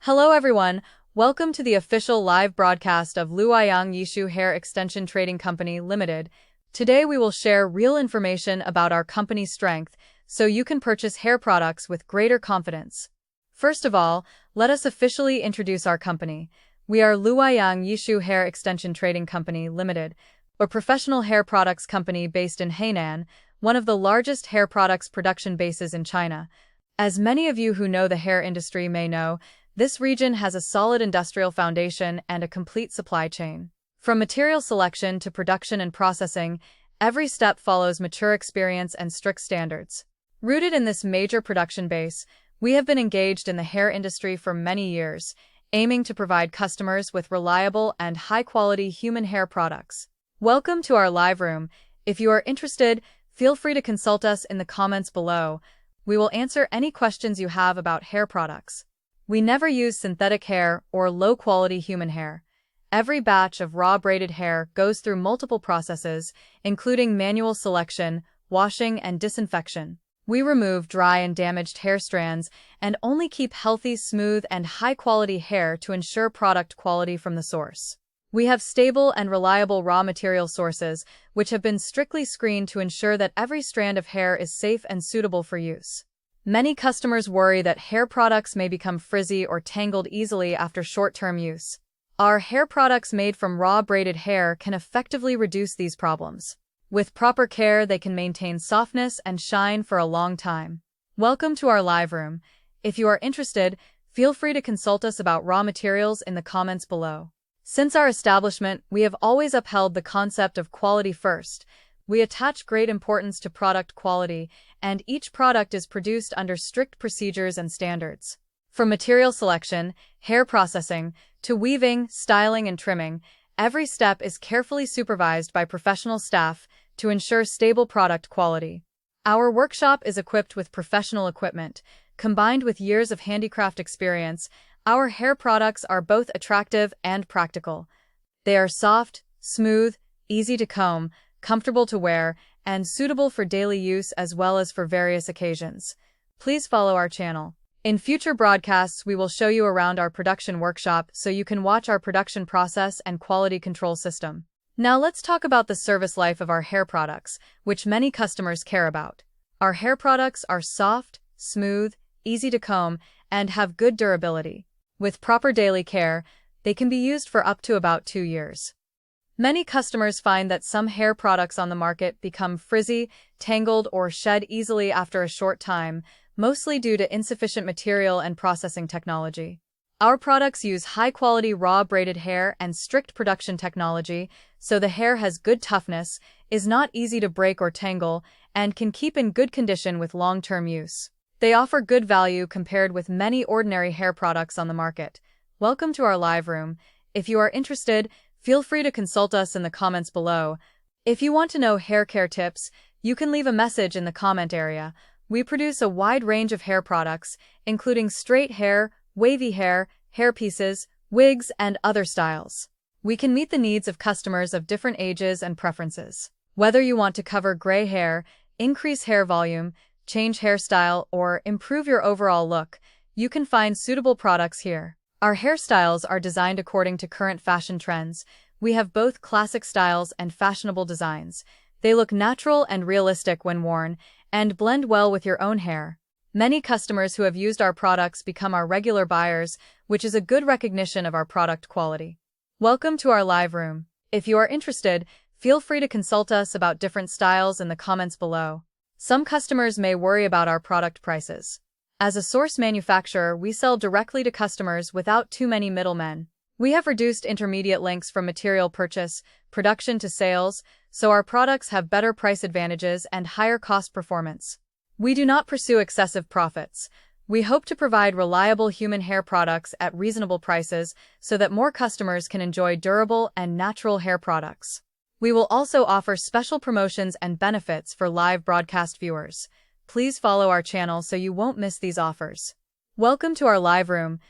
Hello everyone, welcome to the official live broadcast of Luoyang Yishu Hair Extension Trading Company Limited. Today we will share real information about our company's strength so you can purchase hair products with greater confidence. First of all, let us officially introduce our company. We are Luoyang Yishu Hair Extension Trading Company Limited, a professional hair products company based in Hainan, one of the largest hair products production bases in China. As many of you who know the hair industry may know, this region has a solid industrial foundation and a complete supply chain. From material selection to production and processing, every step follows mature experience and strict standards. Rooted in this major production base, we have been engaged in the hair industry for many years, aiming to provide customers with reliable and high-quality human hair products. Welcome to our live room. If you are interested, feel free to consult us in the comments below. We will answer any questions you have about hair products. We never use synthetic hair or low-quality human hair. Every batch of raw braided hair goes through multiple processes, including manual selection, washing, and disinfection. We remove dry and damaged hair strands and only keep healthy, smooth, and high-quality hair to ensure product quality from the source. We have stable and reliable raw material sources, which have been strictly screened to ensure that every strand of hair is safe and suitable for use. Many customers worry that hair products may become frizzy or tangled easily after short-term use. Our hair products made from raw braided hair can effectively reduce these problems. With proper care, they can maintain softness and shine for a long time. Welcome to our live room. If you are interested, feel free to consult us about raw materials in the comments below. Since our establishment, we have always upheld the concept of quality first. We attach great importance to product quality, and each product is produced under strict procedures and standards. From material selection, hair processing, to weaving, styling, and trimming, every step is carefully supervised by professional staff to ensure stable product quality. Our workshop is equipped with professional equipment. Combined with years of handicraft experience, our hair products are both attractive and practical. They are soft, smooth, easy to comb, comfortable to wear, and suitable for daily use as well as for various occasions. Please follow our channel. In future broadcasts, we will show you around our production workshop so you can watch our production process and quality control system. Now let's talk about the service life of our hair products, which many customers care about. Our hair products are soft, smooth, easy to comb, and have good durability. With proper daily care, they can be used for up to about 2 years. Many customers find that some hair products on the market become frizzy, tangled, or shed easily after a short time, mostly due to insufficient material and processing technology. Our products use high-quality raw braided hair and strict production technology, so the hair has good toughness, is not easy to break or tangle, and can keep in good condition with long-term use. They offer good value compared with many ordinary hair products on the market. Welcome to our live room. If you are interested, feel free to consult us in the comments below. If you want to know hair care tips, you can leave a message in the comment area. We produce a wide range of hair products, including straight hair, wavy hair, hair pieces, wigs, and other styles. We can meet the needs of customers of different ages and preferences. Whether you want to cover gray hair, increase hair volume, change hairstyle, or improve your overall look, you can find suitable products here. Our hairstyles are designed according to current fashion trends. We have both classic styles and fashionable designs. They look natural and realistic when worn, and blend well with your own hair. Many customers who have used our products become our regular buyers, which is a good recognition of our product quality. Welcome to our live room. If you are interested, feel free to consult us about different styles in the comments below. Some customers may worry about our product prices. As a source manufacturer, we sell directly to customers without too many middlemen. We have reduced intermediate links from material purchase, production to sales, so our products have better price advantages and higher cost performance. We do not pursue excessive profits. We hope to provide reliable human hair products at reasonable prices so that more customers can enjoy durable and natural hair products. We will also offer special promotions and benefits for live broadcast viewers. Please follow our channel so you won't miss these offers. Welcome to our live room.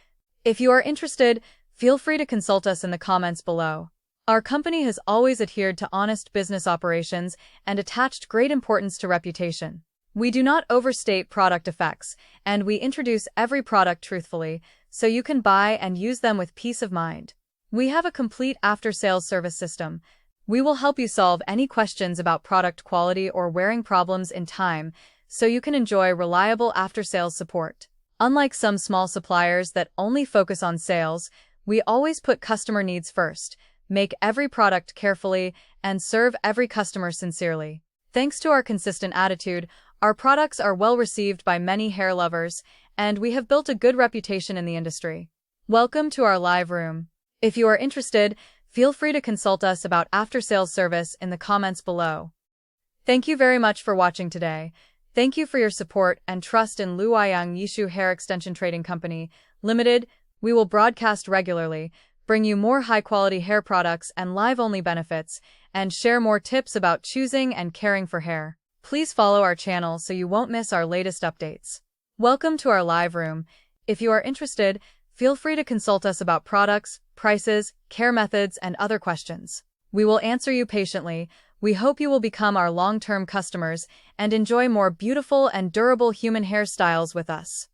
If you are interested, feel free to consult us in the comments below. Our company has always adhered to honest business operations and attached great importance to reputation. We do not overstate product effects, and we introduce every product truthfully, so you can buy and use them with peace of mind. We have a complete after-sales service system. We will help you solve any questions about product quality or wearing problems in time, so you can enjoy reliable after-sales support. Unlike some small suppliers that only focus on sales, we always put customer needs first, make every product carefully, and serve every customer sincerely. Thanks to our consistent attitude, our products are well received by many hair lovers, and we have built a good reputation in the industry. Welcome to our live room. If you are interested, feel free to consult us about after-sales service in the comments below. Thank you very much for watching today. Thank you for your support and trust in Luoyang Yishu Hair Extension Trading Company, Limited. We will broadcast regularly, bring you more high-quality hair products and live-only benefits, and share more tips about choosing and caring for hair. Please follow our channel so you won't miss our latest updates. Welcome to our live room. If you are interested, feel free to consult us about products, prices, care methods, and other questions. We will answer you patiently. We hope you will become our long-term customers and enjoy more beautiful and durable human hairstyles with us.